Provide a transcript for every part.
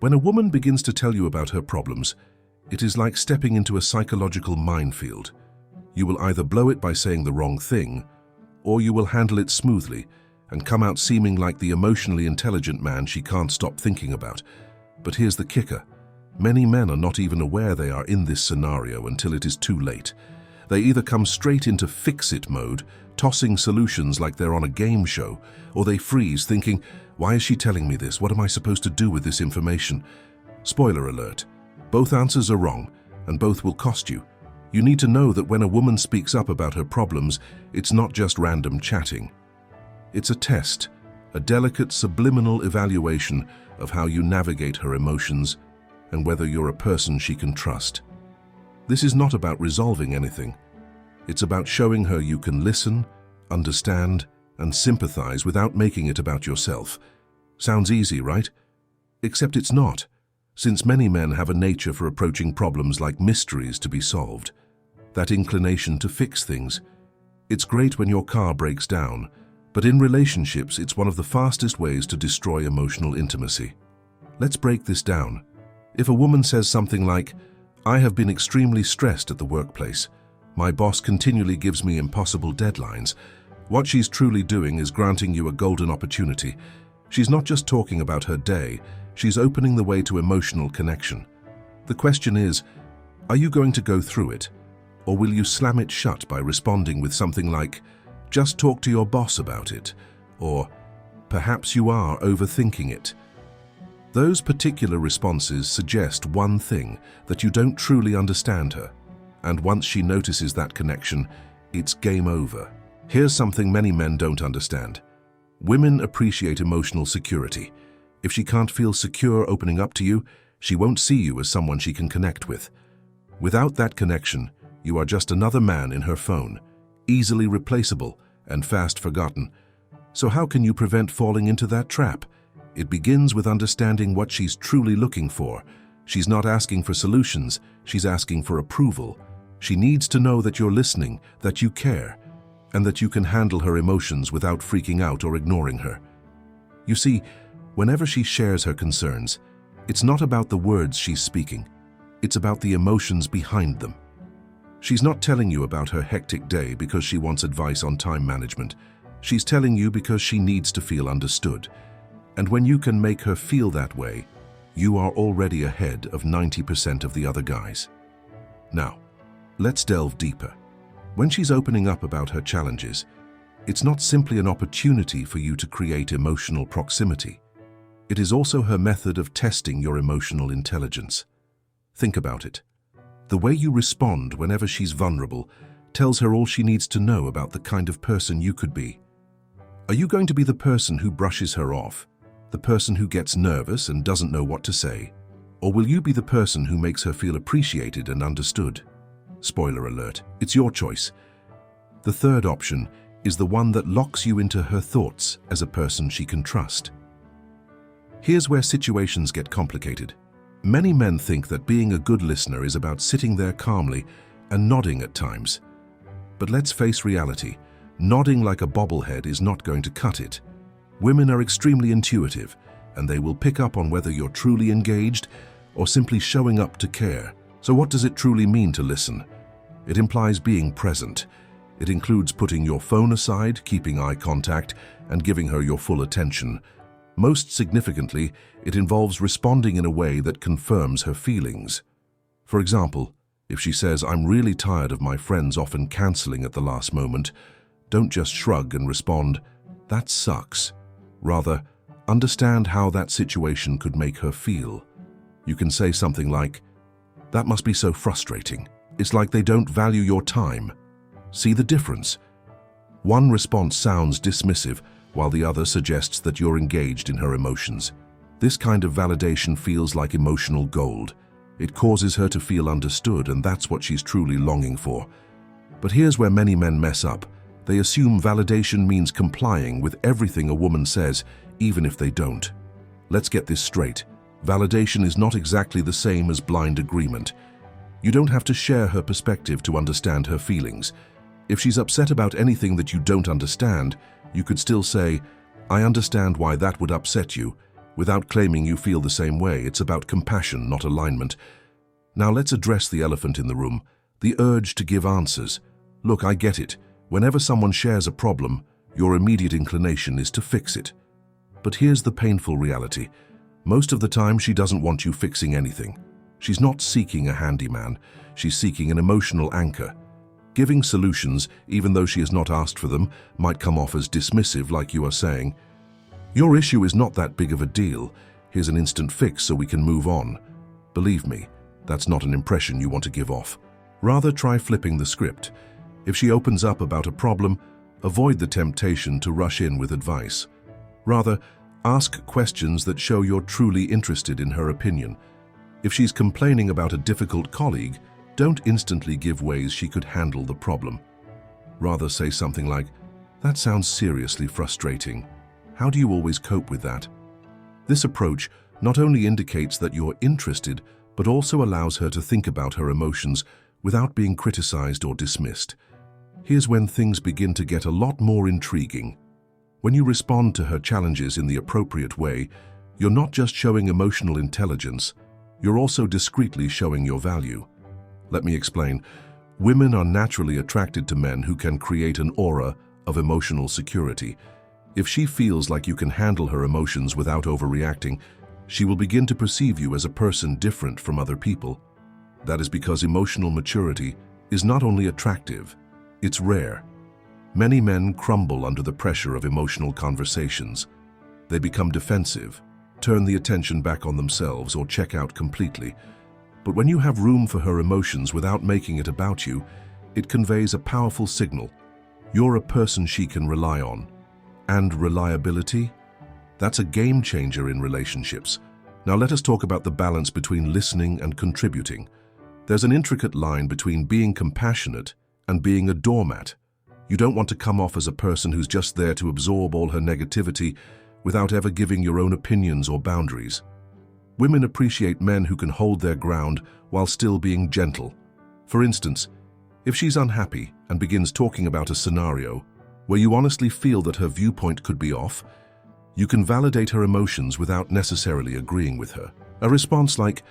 When a woman begins to tell you about her problems, it is like stepping into a psychological minefield. You will either blow it by saying the wrong thing, or you will handle it smoothly and come out seeming like the emotionally intelligent man she can't stop thinking about. But here's the kicker. Many men are not even aware they are in this scenario until it is too late. They either come straight into fix-it mode, tossing solutions like they're on a game show, or they freeze thinking, why is she telling me this? What am I supposed to do with this information? Spoiler alert. Both answers are wrong, and both will cost you. You need to know that when a woman speaks up about her problems, it's not just random chatting. It's a test, a delicate subliminal evaluation of how you navigate her emotions and whether you're a person she can trust. This is not about resolving anything. It's about showing her you can listen, understand, and sympathize without making it about yourself. Sounds easy, right? Except it's not, since many men have a nature for approaching problems like mysteries to be solved. That inclination to fix things. It's great when your car breaks down, but in relationships it's one of the fastest ways to destroy emotional intimacy. Let's break this down. If a woman says something like, I have been extremely stressed at the workplace. My boss continually gives me impossible deadlines. What she's truly doing is granting you a golden opportunity. She's not just talking about her day, she's opening the way to emotional connection. The question is, are you going to go through it? Or will you slam it shut by responding with something like, just talk to your boss about it, or perhaps you are overthinking it? Those particular responses suggest one thing, that you don't truly understand her. And once she notices that connection, it's game over. Here's something many men don't understand. Women appreciate emotional security. If she can't feel secure opening up to you, she won't see you as someone she can connect with. Without that connection, you are just another man in her phone, easily replaceable and fast forgotten. So how can you prevent falling into that trap? It begins with understanding what she's truly looking for. She's not asking for solutions, she's asking for approval. She needs to know that you're listening, that you care, and that you can handle her emotions without freaking out or ignoring her. You see, whenever she shares her concerns, it's not about the words she's speaking, it's about the emotions behind them. She's not telling you about her hectic day because she wants advice on time management. She's telling you because she needs to feel understood. And when you can make her feel that way, you are already ahead of 90% of the other guys. Now, let's delve deeper. When she's opening up about her challenges, it's not simply an opportunity for you to create emotional proximity. It is also her method of testing your emotional intelligence. Think about it. The way you respond whenever she's vulnerable tells her all she needs to know about the kind of person you could be. Are you going to be the person who brushes her off, the person who gets nervous and doesn't know what to say? Or will you be the person who makes her feel appreciated and understood? Spoiler alert, it's your choice. The third option is the one that locks you into her thoughts as a person she can trust. Here's where situations get complicated. Many men think that being a good listener is about sitting there calmly and nodding at times. But let's face reality, nodding like a bobblehead is not going to cut it. Women are extremely intuitive, and they will pick up on whether you're truly engaged or simply showing up to care. So what does it truly mean to listen? It implies being present. It includes putting your phone aside, keeping eye contact, and giving her your full attention. Most significantly, it involves responding in a way that confirms her feelings. For example, if she says, I'm really tired of my friends often canceling at the last moment, don't just shrug and respond, that sucks. Rather, understand how that situation could make her feel. You can say something like, that must be so frustrating. It's like they don't value your time. See the difference? One response sounds dismissive, while the other suggests that you're engaged in her emotions. This kind of validation feels like emotional gold. It causes her to feel understood, and that's what she's truly longing for. But here's where many men mess up. They assume validation means complying with everything a woman says, even if they don't. Let's get this straight. Validation is not exactly the same as blind agreement. You don't have to share her perspective to understand her feelings. If she's upset about anything that you don't understand, you could still say, I understand why that would upset you, without claiming you feel the same way. It's about compassion, not alignment. Now let's address the elephant in the room, the urge to give answers. Look, I get it. Whenever someone shares a problem, your immediate inclination is to fix it. But here's the painful reality. Most of the time, she doesn't want you fixing anything. She's not seeking a handyman. She's seeking an emotional anchor. Giving solutions, even though she has not asked for them, might come off as dismissive, like you are saying, "Your issue is not that big of a deal. Here's an instant fix so we can move on." Believe me, that's not an impression you want to give off. Rather, try flipping the script. If she opens up about a problem, avoid the temptation to rush in with advice. Rather, ask questions that show you're truly interested in her opinion. If she's complaining about a difficult colleague, don't instantly give ways she could handle the problem. Rather, say something like, "That sounds seriously frustrating. How do you always cope with that?" This approach not only indicates that you're interested, but also allows her to think about her emotions without being criticized or dismissed. Here's when things begin to get a lot more intriguing. When you respond to her challenges in the appropriate way, you're not just showing emotional intelligence, you're also discreetly showing your value. Let me explain. Women are naturally attracted to men who can create an aura of emotional security. If she feels like you can handle her emotions without overreacting, she will begin to perceive you as a person different from other people. That is because emotional maturity is not only attractive, it's rare. Many men crumble under the pressure of emotional conversations. They become defensive, turn the attention back on themselves, or check out completely. But when you have room for her emotions without making it about you, it conveys a powerful signal. You're a person she can rely on. And reliability? That's a game changer in relationships. Now let us talk about the balance between listening and contributing. There's an intricate line between being compassionate and being a doormat. You don't want to come off as a person who's just there to absorb all her negativity without ever giving your own opinions or boundaries. Women appreciate men who can hold their ground while still being gentle. For instance, if she's unhappy and begins talking about a scenario where you honestly feel that her viewpoint could be off, you can validate her emotions without necessarily agreeing with her. A response like,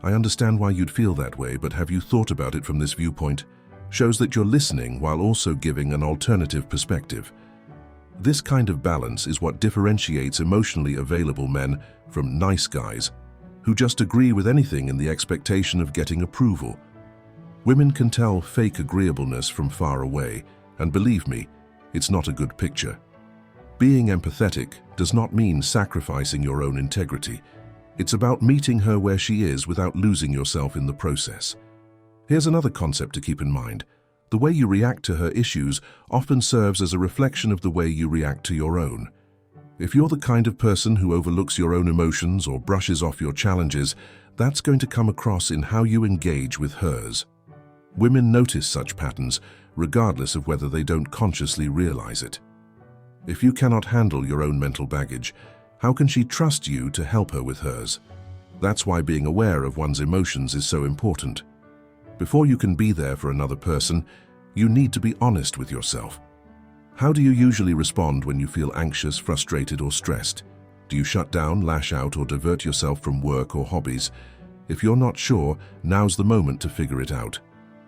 "I understand why you'd feel that way, but have you thought about it from this viewpoint?" shows that you're listening while also giving an alternative perspective. This kind of balance is what differentiates emotionally available men from nice guys who just agree with anything in the expectation of getting approval. Women can tell fake agreeableness from far away, and believe me, it's not a good picture. Being empathetic does not mean sacrificing your own integrity. It's about meeting her where she is without losing yourself in the process. Here's another concept to keep in mind. The way you react to her issues often serves as a reflection of the way you react to your own. If you're the kind of person who overlooks your own emotions or brushes off your challenges, that's going to come across in how you engage with hers. Women notice such patterns, regardless of whether they don't consciously realize it. If you cannot handle your own mental baggage, how can she trust you to help her with hers? That's why being aware of one's emotions is so important. Before you can be there for another person, you need to be honest with yourself. How do you usually respond when you feel anxious, frustrated, or stressed? Do you shut down, lash out, or divert yourself from work or hobbies? If you're not sure, now's the moment to figure it out.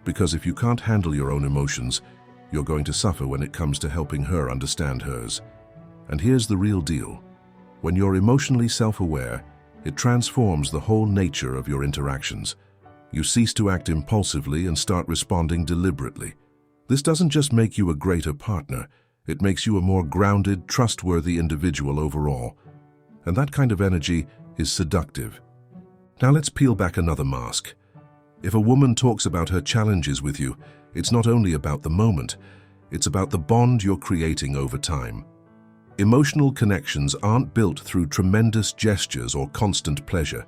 Because if you can't handle your own emotions, you're going to suffer when it comes to helping her understand hers. And here's the real deal. When you're emotionally self-aware, it transforms the whole nature of your interactions. You cease to act impulsively and start responding deliberately. This doesn't just make you a greater partner, it makes you a more grounded, trustworthy individual overall. And that kind of energy is seductive. Now let's peel back another mask. If a woman talks about her challenges with you, it's not only about the moment, it's about the bond you're creating over time. Emotional connections aren't built through tremendous gestures or constant pleasure.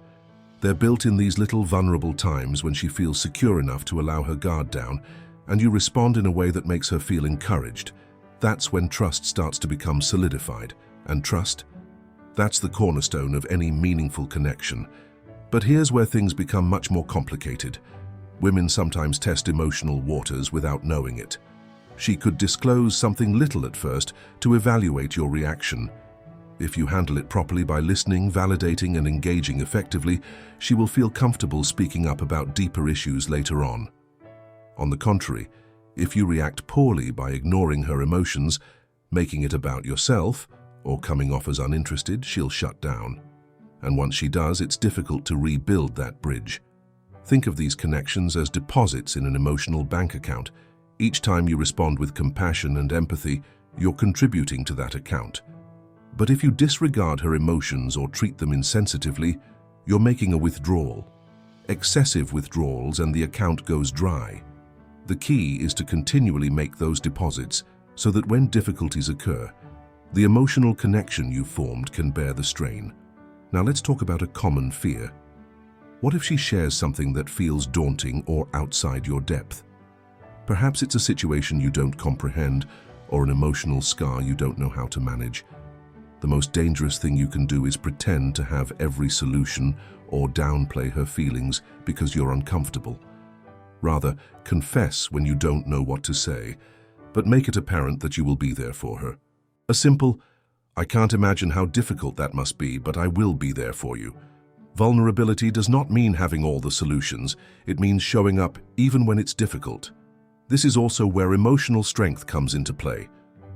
They're built in these little vulnerable times when she feels secure enough to allow her guard down, and you respond in a way that makes her feel encouraged. That's when trust starts to become solidified. And trust? That's the cornerstone of any meaningful connection. But here's where things become much more complicated. Women sometimes test emotional waters without knowing it. She could disclose something little at first to evaluate your reaction. If you handle it properly by listening, validating, and engaging effectively, she will feel comfortable speaking up about deeper issues later on. On the contrary, if you react poorly by ignoring her emotions, making it about yourself, or coming off as uninterested, she'll shut down. And once she does, it's difficult to rebuild that bridge. Think of these connections as deposits in an emotional bank account. Each time you respond with compassion and empathy, you're contributing to that account. But if you disregard her emotions or treat them insensitively, you're making a withdrawal. Excessive withdrawals and the account goes dry. The key is to continually make those deposits so that when difficulties occur, the emotional connection you've formed can bear the strain. Now let's talk about a common fear. What if she shares something that feels daunting or outside your depth? Perhaps it's a situation you don't comprehend or an emotional scar you don't know how to manage. The most dangerous thing you can do is pretend to have every solution or downplay her feelings because you're uncomfortable. Rather, confess when you don't know what to say, but make it apparent that you will be there for her. A simple, "I can't imagine how difficult that must be, but I will be there for you." Vulnerability does not mean having all the solutions. It means showing up even when it's difficult. This is also where emotional strength comes into play.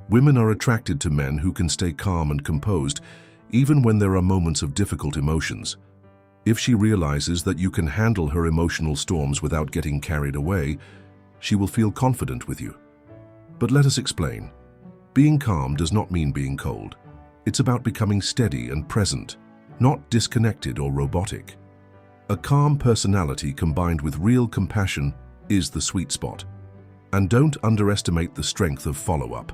Women are attracted to men who can stay calm and composed, even when there are moments of difficult emotions. If she realizes that you can handle her emotional storms without getting carried away, she will feel confident with you. But let us explain. Being calm does not mean being cold. It's about becoming steady and present, not disconnected or robotic. A calm personality combined with real compassion is the sweet spot. And don't underestimate the strength of follow-up.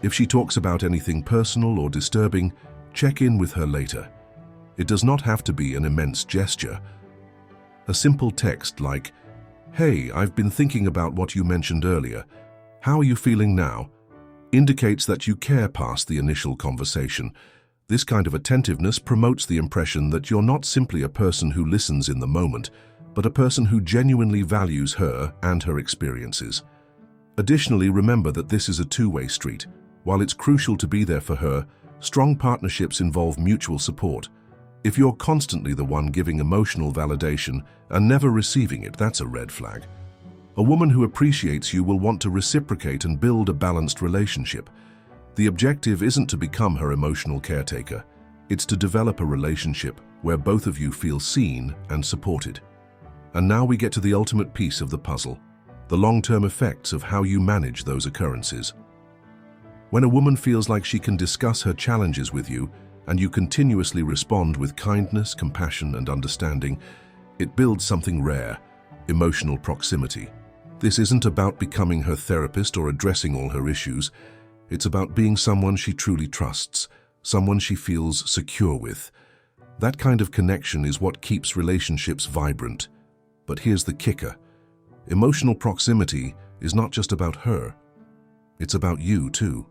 If she talks about anything personal or disturbing, check in with her later. It does not have to be an immense gesture. A simple text like, "Hey, I've been thinking about what you mentioned earlier. How are you feeling now?" indicates that you care past the initial conversation. This kind of attentiveness promotes the impression that you're not simply a person who listens in the moment, but a person who genuinely values her and her experiences. Additionally, remember that this is a two-way street. While it's crucial to be there for her, strong partnerships involve mutual support. If you're constantly the one giving emotional validation and never receiving it, that's a red flag. A woman who appreciates you will want to reciprocate and build a balanced relationship. The objective isn't to become her emotional caretaker. It's to develop a relationship where both of you feel seen and supported. And now we get to the ultimate piece of the puzzle, the long-term effects of how you manage those occurrences. When a woman feels like she can discuss her challenges with you, and you continuously respond with kindness, compassion, and understanding, it builds something rare, emotional proximity. This isn't about becoming her therapist or addressing all her issues. It's about being someone she truly trusts, someone she feels secure with. That kind of connection is what keeps relationships vibrant. But here's the kicker. Emotional proximity is not just about her. It's about you too.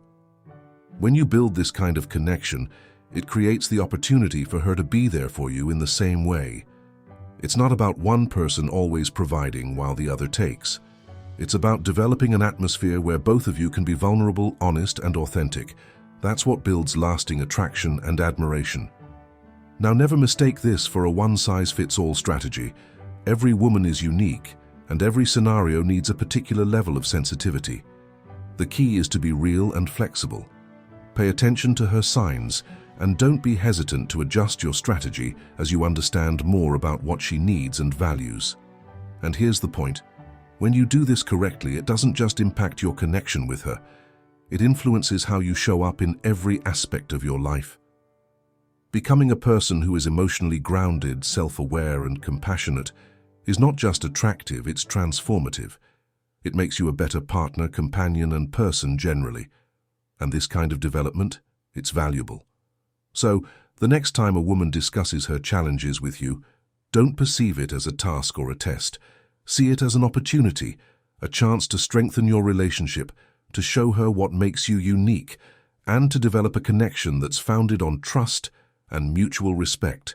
When you build this kind of connection, it creates the opportunity for her to be there for you in the same way. It's not about one person always providing while the other takes. It's about developing an atmosphere where both of you can be vulnerable, honest, and authentic. That's what builds lasting attraction and admiration. Now, never mistake this for a one-size-fits-all strategy. Every woman is unique, and every scenario needs a particular level of sensitivity. The key is to be real and flexible. Pay attention to her signs, and don't be hesitant to adjust your strategy as you understand more about what she needs and values. And here's the point. When you do this correctly, it doesn't just impact your connection with her. It influences how you show up in every aspect of your life. Becoming a person who is emotionally grounded, self-aware, and compassionate is not just attractive, it's transformative. It makes you a better partner, companion, and person generally. And this kind of development, it's valuable. So, the next time a woman discusses her challenges with you, don't perceive it as a task or a test. See it as an opportunity, a chance to strengthen your relationship, to show her what makes you unique, and to develop a connection that's founded on trust and mutual respect.